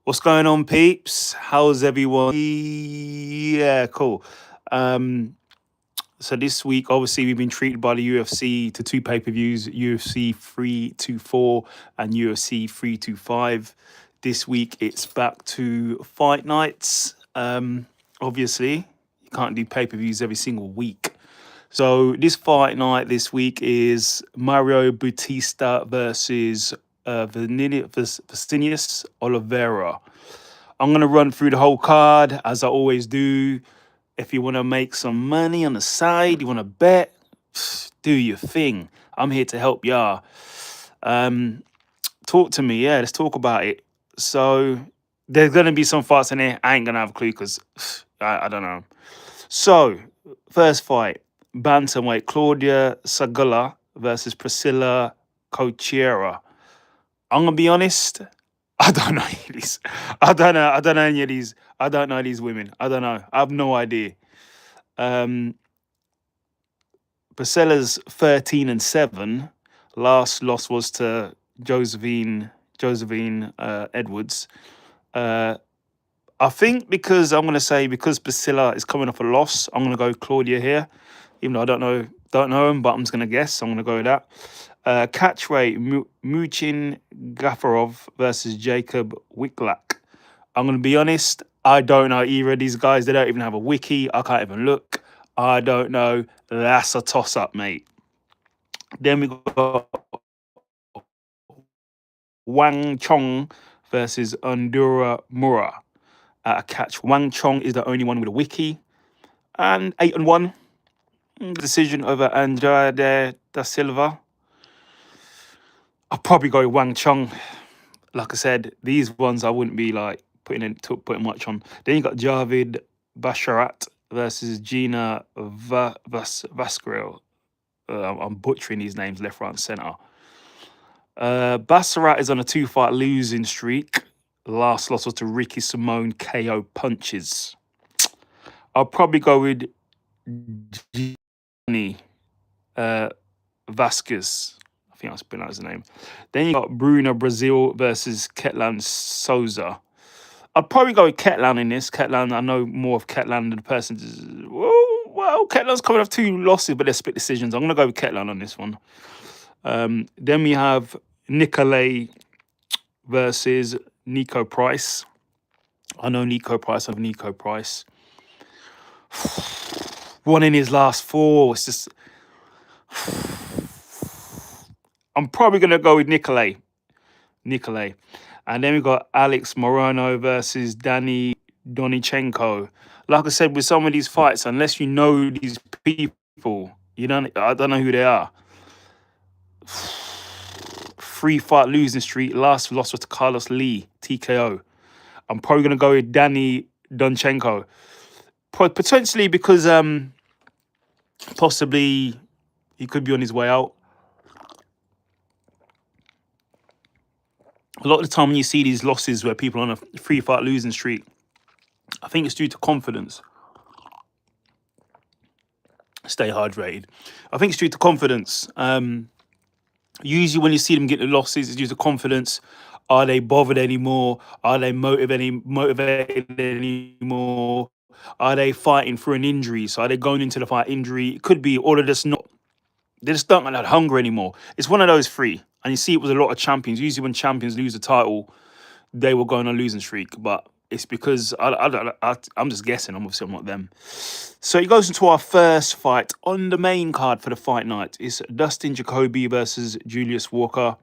What's going on, peeps? How's everyone? Yeah, cool. Um, so this week, obviously, we've been treated by the UFC to two pay-per-views, UFC 324 and UFC 325. This week, it's back to fight nights. Obviously, you can't do pay-per-views every single week. So this fight night this week is Mario Bautista versus Vicinius Oliveira. I'm going to run through the whole card as I always do. If you want to make some money on the side, you want to bet, do your thing. I'm here to help y'all. Talk to me. Yeah, let's talk about it. So there's going to be some fights in there. I ain't going to have a clue because I don't know. So, first fight, bantamweight Claudia Sagula versus Priscilla Cochiera. I'm gonna be honest, I don't know these. I don't know any of these. I don't know these women. I don't know. I have no idea. Um, Priscilla's 13-7. Last loss was to Josephine Edwards. I think because because Priscilla is coming off a loss, I'm gonna go Claudia here. Even though I don't know him, but I'm just gonna guess. I'm gonna go with that. Catch weight Muchin Gafarov versus Jacob Wiklak. I'm gonna be honest. I don't know either of these guys. They don't even have a wiki. I can't even look. I don't know. That's a toss up, mate. Then we got Wang Chong versus Undura Mura. Catch. Wang Chong is the only one with a wiki. And 8-1. Decision over Andrade da Silva. I'll probably go Wang Chong. Like I said, these ones I wouldn't be like putting much on. Then you got Javid Basharat versus Gina Vasquez. I'm butchering these names left, right, and center. Basharat is on a 2-fight losing streak. Last loss was to Ricky Simone KO punches. I'll probably go with Gianni Vasquez. I think that's pronounced the name. Then you got Bruno Brazil versus Ketlan Souza. I'd probably go with Ketlan in this. Ketlan, I know more of Ketlan than the person. Well, Ketlan's coming off 2 losses, but they're split decisions. I'm going to go with Ketlan on this one. Then we have Nicolay versus Nico Price. I know Nico Price. I have Nico Price. Won in his last 4. It's just... I'm probably going to go with Nicolay. And then we got Alex Moreno versus Danny Donichenko. Like I said, with some of these fights, unless you know these people, I don't know who they are. 3-fight losing streak. Last loss was to Carlos Lee, TKO. I'm probably going to go with Danny Donichenko. Potentially because possibly he could be on his way out. A lot of the time when you see these losses where people are on a 3-fight losing streak, I think it's due to confidence. Stay hydrated. I think it's due to confidence. Usually when you see them get the losses, it's due to confidence. Are they bothered anymore? Are they motivated anymore? Are they fighting for an injury? So are they going into the fight injury? It could be, or they just don't have that hunger anymore. It's one of those 3. And you see it with a lot of champions. Usually when champions lose the title, they will go on a losing streak. But it's because I'm just guessing. Obviously, I'm not them. So it goes into our first fight on the main card for the fight night. It's Dustin Jacoby versus Julius Walker.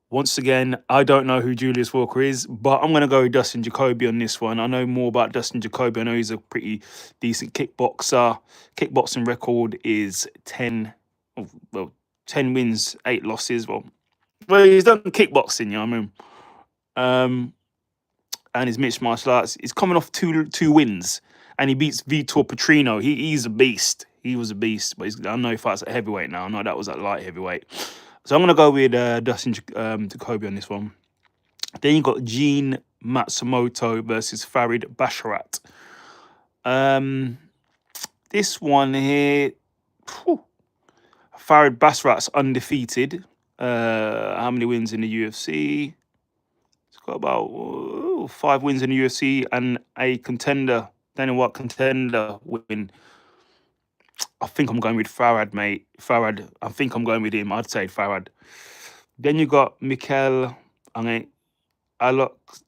Once again, I don't know who Julius Walker is, but I'm going to go with Dustin Jacoby on this one. I know more about Dustin Jacoby. I know he's a pretty decent kickboxer. Kickboxing record is 10 wins, 8 losses. Well, he's done kickboxing, you know what I mean? And his mixed martial arts. He's coming off two wins, and he beats Vitor Petrino. He's a beast. He was a beast, but I know he fights at heavyweight now. I know that was at light heavyweight. So I'm going to go with Dustin Jacoby on this one. Then you got Gene Matsumoto versus Farid Basharat. This one here, Farid Basharat's undefeated. How many wins in the UFC? Let's got about 5 wins in the UFC and a contender, Dana White contender win. I think I'm going with Farad, mate. Farad. I think I'm going with him. I'd say Farad. Then you got Mikel, I mean, Alex,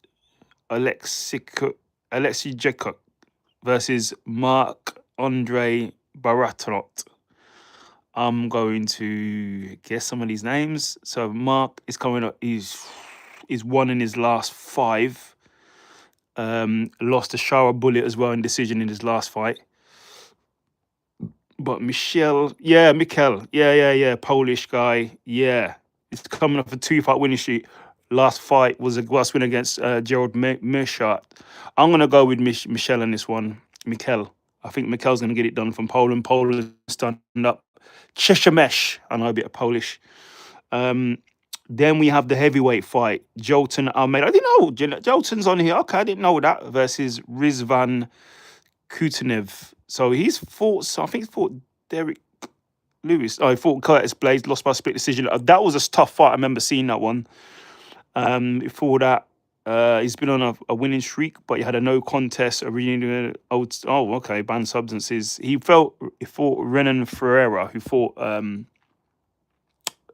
Alexi Jacob versus Mark Andre Baratonot. I'm going to guess some of these names. So Mark is coming up. He's won in his last 5. Lost to Shara Bullet as well in decision in his last fight. But Mikel, yeah, Polish guy, yeah. He's coming off a 2-fight winning streak. Last fight was a win against Gerald Meerschaert. I'm gonna go with Michel in this one. Mikel. I think Mikel's gonna get it done from Poland. Poland stand up. Czeszemesh. I know a bit of Polish. Then we have the heavyweight fight. Jolton Almeida. I didn't know Jolton's on here. Okay, I didn't know that. Versus Rizvan Kutunev. So he's fought, I think he's fought Derek Lewis. Oh, he fought Curtis Blades, lost by split decision. That was a tough fight. I remember seeing that one. Before that, he's been on a winning streak, but he had a no contest. Banned substances. He fought Renan Ferreira, who fought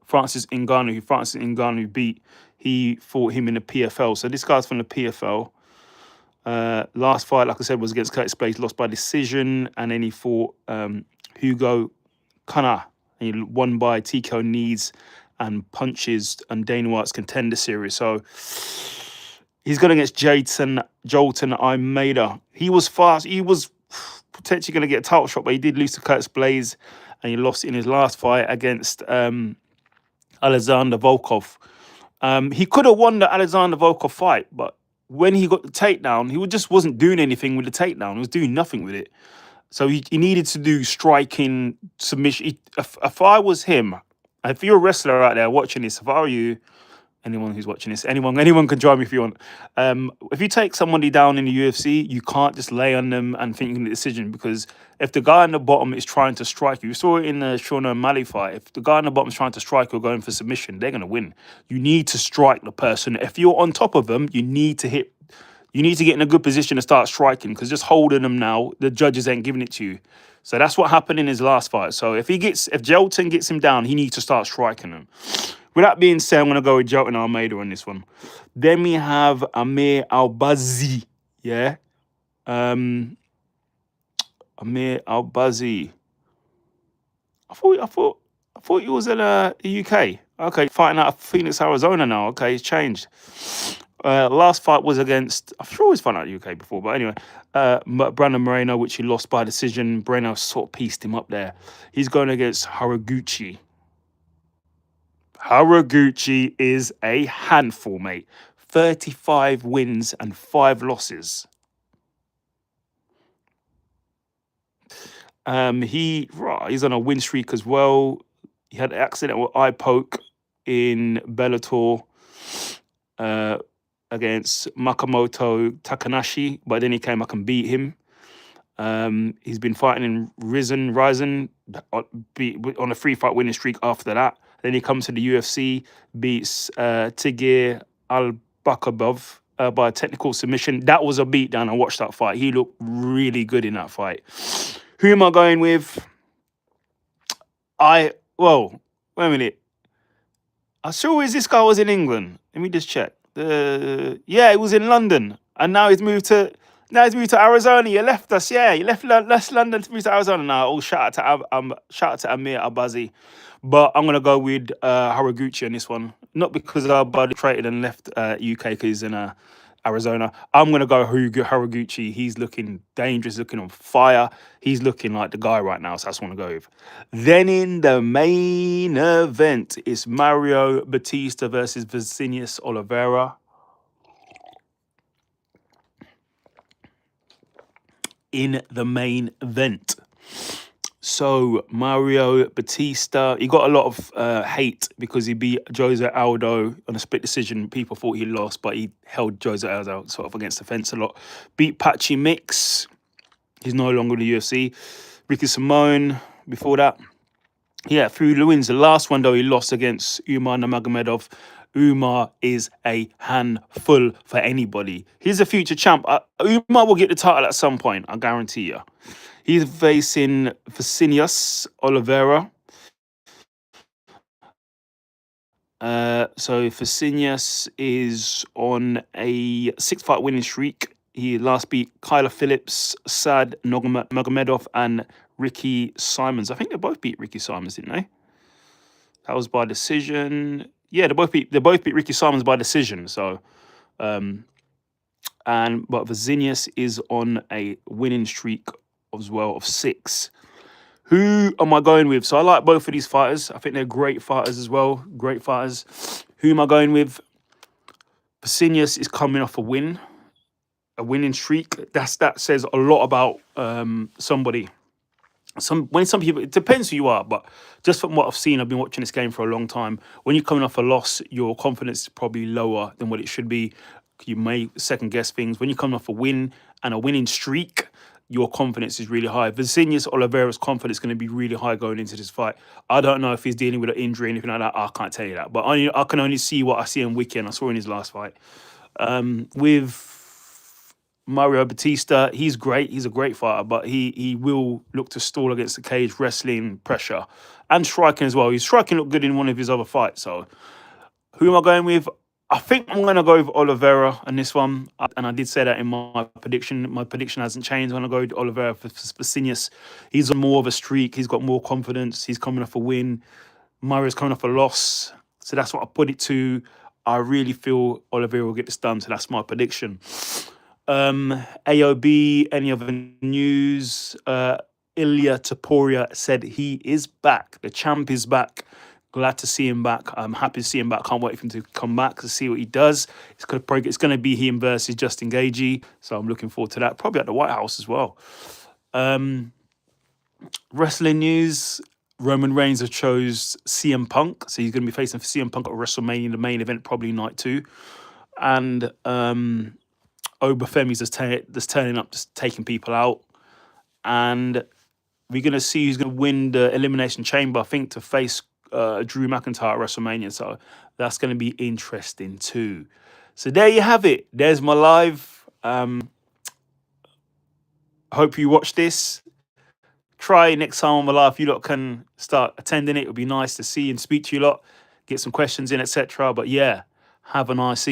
Francis Ngannou beat. He fought him in the PFL. So this guy's from the PFL. Last fight, like I said, was against Curtis Blades, lost by decision, and then he fought Hugo Kana, and he won by TKO knees and punches and Dana White's contender series. So he's going against Jolton Almeida. He was fast. He was potentially going to get a title shot, but he did lose to Curtis Blades, and he lost in his last fight against Alexander Volkov. He could have won the Alexander Volkov fight, but when he got the takedown, he just wasn't doing anything with the takedown. He was doing nothing with it. So he needed to do striking, submission. If I was him, if you're a wrestler out there watching this, if I were you, anyone who's watching this, anyone can join me if you want. If you take somebody down in the UFC, you can't just lay on them and think you can make a decision, because if the guy on the bottom is trying to strike you, you saw it in the Sean O'Malley fight. If the guy on the bottom is trying to strike you or going for submission, they're going to win. You need to strike the person. If you're on top of them, you need to hit. You need to get in a good position to start striking, because just holding them now, the judges ain't giving it to you. So that's what happened in his last fight. So if Jolton gets him down, he needs to start striking them. With that being said, I'm going to go with Jolton Almeida on this one. Then we have Amir Albazi. Yeah. Amir Albazi. I thought he was in the UK. Okay, fighting out of Phoenix, Arizona now. Okay, it's changed. Last fight was against, I'm sure he's fought out of the UK before, but anyway, Brandon Moreno, which he lost by decision. Moreno sort of pieced him up there. He's going against Haraguchi. Haraguchi is a handful, mate. 35 wins and 5 losses. He's on a win streak as well. He had an accident with eye poke in Bellator against Makamoto Takanashi, but then he came back and beat him. He's been fighting in Rizin on a 3-fight winning streak after that. Then he comes to the UFC, beats Tigir Albakabov by a technical submission. That was a beatdown. I watched that fight. He looked really good in that fight. Who am I going with? Wait a minute. I'm sure this guy was in England. Let me just check. He was in London, and now he's moved to Arizona. You left us, yeah. You left London to move to Arizona now. Oh, shout out to Amir Albazi. But I'm gonna go with Haraguchi on this one. Not because Albazi traded and left UK because he's in Arizona. I'm gonna go Haraguchi. He's looking dangerous, looking on fire. He's looking like the guy right now, so that's what I want to go with. Then in the main event, it's Mario Bautista versus Vicinius Oliveira. In the main event. So Mario Bautista, he got a lot of hate because he beat Jose Aldo on a split decision. People thought he lost, but he held Jose Aldo sort of against the fence a lot. Beat Patchy Mix. He's no longer in the UFC. Ricky Simone before that. Yeah, through the wins. The last one, though, he lost against Umar Nurmagomedov. Umar is a handful for anybody. He's a future champ. Umar will get the title at some point, I guarantee you. He's facing Vicinius Oliveira. So Vicinius is on a 6-fight winning streak. He last beat Kyler Phillips, Sad Nurmagomedov, and Ricky Simons. I think they both beat Ricky Simons, didn't they? That was by decision. Yeah, they both beat Ricky Simons by decision. So, but Vicinius is on a winning streak as well of 6. Who am I going with? So I like both of these fighters. I think they're great fighters as well. Great fighters. Who am I going with? Vicinius is coming off a winning streak. That says a lot about somebody. Some people, it depends who you are, but just from what I've seen, I've been watching this game for a long time. When you're coming off a loss, your confidence is probably lower than what it should be. You may second guess things. When you're coming off a win and a winning streak, your confidence is really high. Vicinius Oliveira's confidence is going to be really high going into this fight. I don't know if he's dealing with an injury or anything like that. I can't tell you that, but I can only see what I see in weekend. I saw in his last fight. With Mario Bautista, he's great. He's a great fighter, but he will look to stall against the cage, wrestling, pressure, and striking as well. His striking looked good in one of his other fights. So, who am I going with? I think I'm going to go with Oliveira in this one. And I did say that in my prediction. My prediction hasn't changed. I'm going to go with Oliveira for Vicinius. He's on more of a streak. He's got more confidence. He's coming off a win. Mario's coming off a loss. So that's what I put it to. I really feel Oliveira will get this done. So that's my prediction. AOB, any other news? Ilya Taporia said he is back. The champ is back. Glad to see him back. I'm happy to see him back. Can't wait for him to come back to see what he does. It's going to be him versus Justin Gaethje. So I'm looking forward to that. Probably at the White House as well. Wrestling news. Roman Reigns has chose CM Punk. So he's going to be facing CM Punk at WrestleMania, the main event, probably night 2. And Obafemi's just turning up, just taking people out. And we're going to see who's going to win the Elimination Chamber, I think, to face Drew McIntyre at WrestleMania. So that's going to be interesting too. So there you have it. There's my live. Hope you watch this. Try next time on my live. You lot can start attending it. It would be nice to see and speak to you lot, get some questions in, etc. But yeah, have a nice evening.